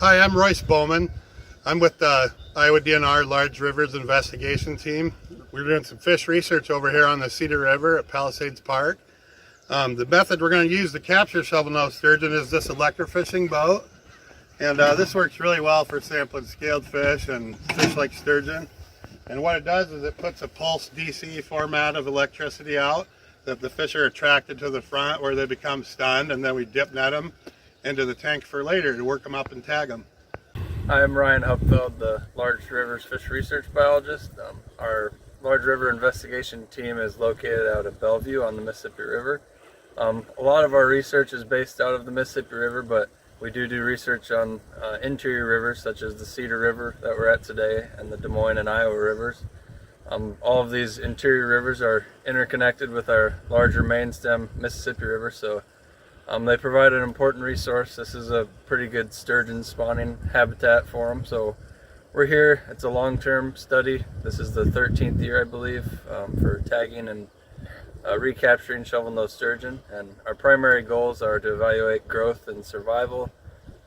Hi, I'm Royce Bowman. I'm with the Iowa DNR Large Rivers Investigation Team. We're doing some fish research over here on the Cedar River at Palisades Park. The method we're going to use to capture shovel-nosed sturgeon is this electrofishing boat. And this works really well for sampling scaled fish and fish like sturgeon. And what it does is it puts a pulse DC format of electricity out that the fish are attracted to the front where they become stunned, and then we dip net them into the tank for later to work them up and tag them. Hi, I'm Ryan Hupfeld, the Large Rivers Fish Research Biologist. Our Large River Investigation Team is located out at Bellevue on the Mississippi River. A lot of our research is based out of the Mississippi River, but we do research on interior rivers such as the Cedar River that we're at today and the Des Moines and Iowa rivers. All of these interior rivers are interconnected with our larger main stem Mississippi River, so they provide an important resource. This is a pretty good sturgeon spawning habitat for them. So we're here. It's a long-term study. This is the 13th year, I believe, for tagging and recapturing shovel-nosed sturgeon. And our primary goals are to evaluate growth and survival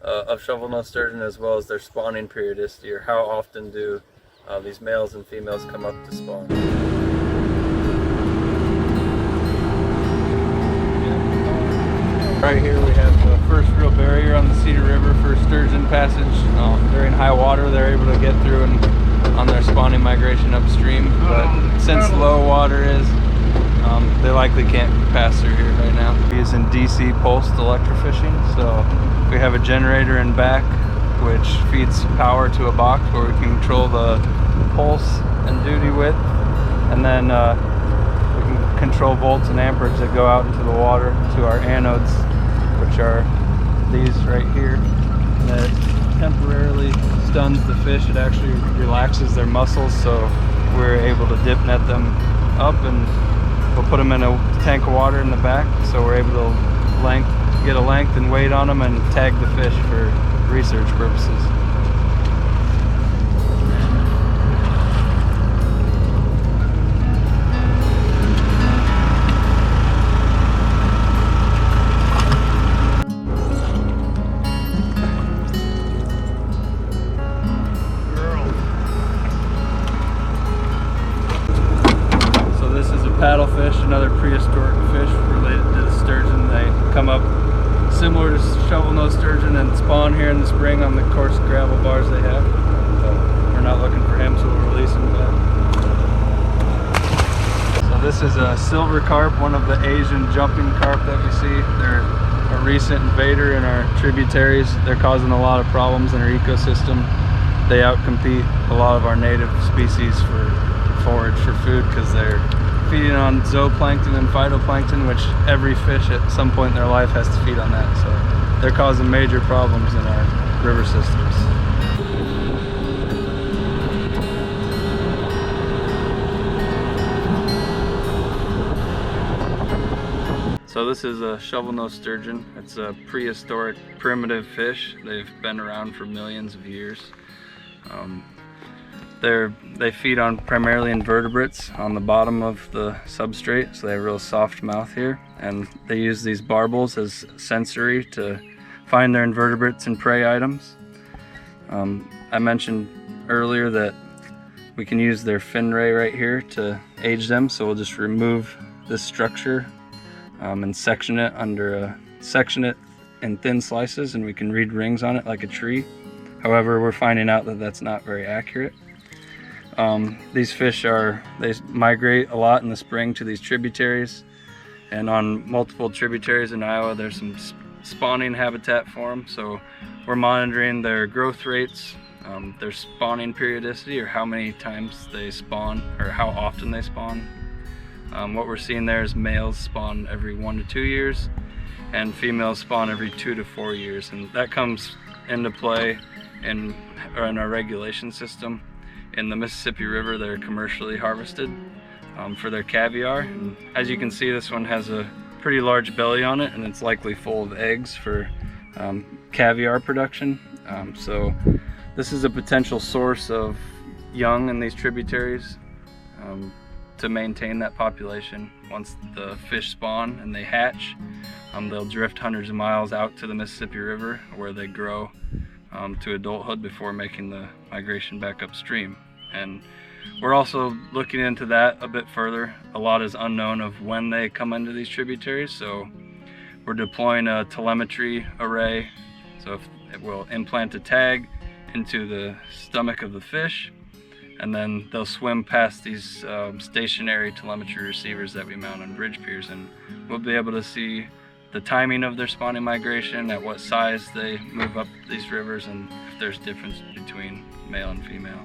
of shovel-nosed sturgeon, as well as their spawning periodicity, or how often do these males and females come up to spawn. Right here we have the first real barrier on the Cedar River for sturgeon passage. During high water they're able to get through and on their spawning migration upstream, but since low water is, they likely can't pass through here right now. We're using DC pulsed electrofishing, so we have a generator in back which feeds power to a box where we can control the pulse and duty width, and then we can control volts and amperage that go out into the water to our anodes, which are these right here. That temporarily stuns the fish. It actually relaxes their muscles, so we're able to dip net them up, and we'll put them in a tank of water in the back, so we're able to get a length and weight on them and tag the fish for research purposes. Paddlefish, another prehistoric fish related to the sturgeon. They come up similar to shovel-nosed sturgeon and spawn here in the spring on the coarse gravel bars they have. But we're not looking for him, so we'll release him back. So this is a silver carp, one of the Asian jumping carp that we see. They're a recent invader in our tributaries. They're causing a lot of problems in our ecosystem. They outcompete a lot of our native species for forage for food because they're feeding on zooplankton and phytoplankton, which every fish at some point in their life has to feed on that. So they're causing major problems in our river systems. So this is a shovel-nosed sturgeon. It's a prehistoric primitive fish. They've been around for millions of years. They feed on primarily invertebrates on the bottom of the substrate, so they have a real soft mouth here, and they use these barbels as sensory to find their invertebrates and prey items. I mentioned earlier that we can use their fin ray right here to age them, so we'll just remove this structure and section it in thin slices, and we can read rings on it like a tree. However, we're finding out that that's not very accurate. These fish they migrate a lot in the spring to these tributaries, and on multiple tributaries in Iowa there's some spawning habitat for them, so we're monitoring their growth rates, their spawning periodicity, or how many times they spawn or how often they spawn. What we're seeing there is males spawn every 1 to 2 years and females spawn every 2 to 4 years, and that comes into play in our regulation system. In the Mississippi River, they're commercially harvested for their caviar. And as you can see, this one has a pretty large belly on it, and it's likely full of eggs for caviar production. So this is a potential source of young in these tributaries to maintain that population. Once the fish spawn and they hatch, they'll drift hundreds of miles out to the Mississippi River where they grow to adulthood before making the migration back upstream. And we're also looking into that a bit further. A lot is unknown of when they come into these tributaries, so we're deploying a telemetry array. So if it will implant a tag into the stomach of the fish, and then they'll swim past these stationary telemetry receivers that we mount on bridge piers, and we'll be able to see the timing of their spawning migration, at what size they move up these rivers, and if there's difference between male and female.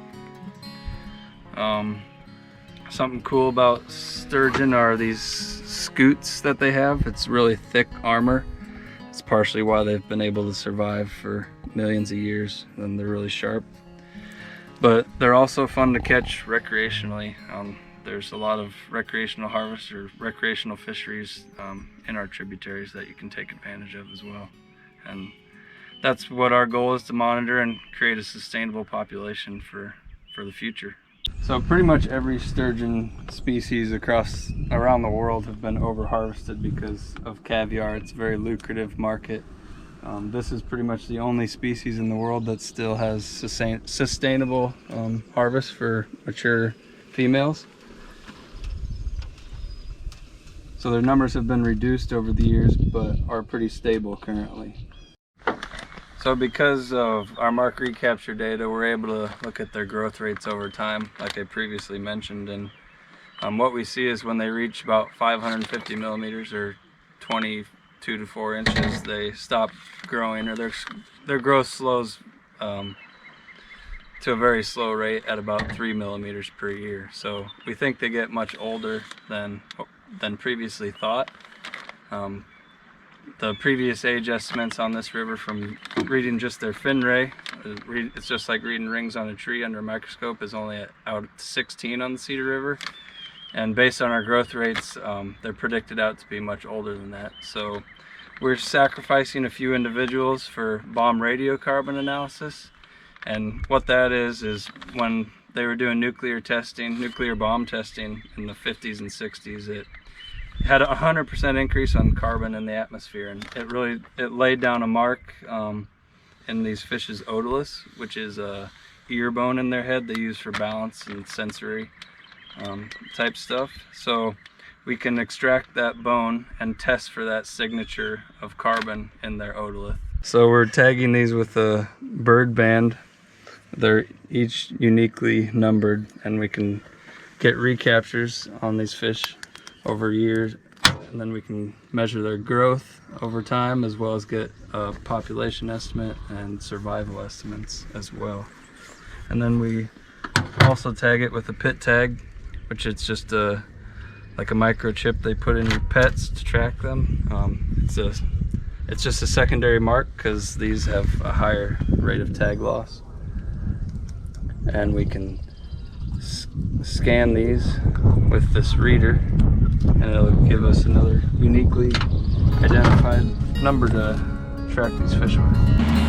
Something cool about sturgeon are these scutes that they have. It's really thick armor. It's partially why they've been able to survive for millions of years, and they're really sharp. But they're also fun to catch recreationally. There's a lot of recreational harvests or recreational fisheries in our tributaries that you can take advantage of as well. And that's what our goal is, to monitor and create a sustainable population for the future. So pretty much every sturgeon species around the world have been over-harvested because of caviar. It's a very lucrative market. This is pretty much the only species in the world that still has sustainable harvest for mature females. So their numbers have been reduced over the years, but are pretty stable currently. So because of our mark recapture data, we're able to look at their growth rates over time, like I previously mentioned. And what we see is when they reach about 550 millimeters or 22 to 4 inches, they stop growing, or their growth slows to a very slow rate at about 3 millimeters per year. So we think they get much older than previously thought. The previous age estimates on this river, from reading just their fin ray, it's just like reading rings on a tree under a microscope, is only out at 16 on the Cedar River. And based on our growth rates, they're predicted out to be much older than that. So we're sacrificing a few individuals for bomb radiocarbon analysis. And what that is when they were doing nuclear bomb testing in the 50s and 60s, it had a 100% increase on carbon in the atmosphere, and it laid down a mark in these fish's otoliths, which is a ear bone in their head they use for balance and sensory type stuff. So we can extract that bone and test for that signature of carbon in their otolith. So we're tagging these with a bird band. They're each uniquely numbered, and we can get recaptures on these fish over years, and then we can measure their growth over time, as well as get a population estimate and survival estimates as well. And then we also tag it with a pit tag, which is just like a microchip they put in your pets to track them. It's just a secondary mark because these have a higher rate of tag loss. And we can scan these with this reader, and it'll give us another uniquely identified number to track these fish with.